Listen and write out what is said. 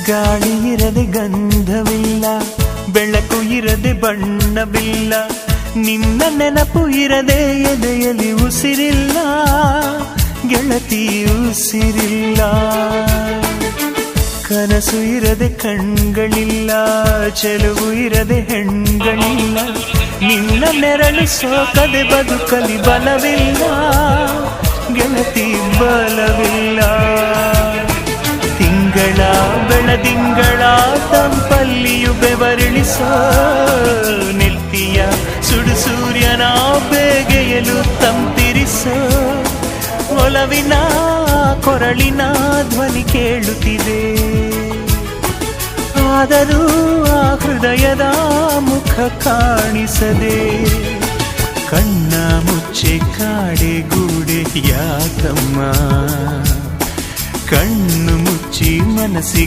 ಗಾಳಿ ಇರದೆ ಗಂಧವಿಲ್ಲ, ಬೆಳಕು ಇರದೆ ಬಣ್ಣವಿಲ್ಲ, ನಿನ್ನ ನೆನಪು ಇರದೆ ಎದೆಯಲ್ಲಿ ಉಸಿರಿಲ್ಲ, ಗೆಳತಿ ಉಸಿರಿಲ್ಲ. ಕನಸು ಇರದೆ ಕಣ್ಗಳಿಲ್ಲ, ಚೆಲುವು ಇರದೆ ಹೆಣ್ಗಳಿಲ್ಲ, ನಿನ್ನ ನೆರಳು ಸೋಕದೆ ಬದುಕಲಿ ಬಲವಿಲ್ಲ, ಗೆಳತಿ ಬಲವಿಲ್ಲ. ತಿಂಗಳ ಬೆಳದಿಂಗಳ ತಂಪಲ್ಲಿಯು ಬೆವರಿಳಿಸೋ, ನೆತ್ತಿಯ ಸುಡು ಸೂರ್ಯನ ಬೇಗೆಯಲು ತಂಪಿರಿಸೋ, ಒಲವಿನ ಕೊರಳಿನ ಧ್ವನಿ ಕೇಳುತ್ತಿದೆ. ಆದರೂ ಆ ಹೃದಯದ ಮುಖ ಕಾಣಿಸದೆ, ಕಣ್ಣ ಮುಚ್ಚೆ ಕಾಡೆ ಗೂಡೆ ಯಾಕಮ್ಮ, ಕಣ್ಣು ಮುಚ್ಚಿ ಮನಸ್ಸಿ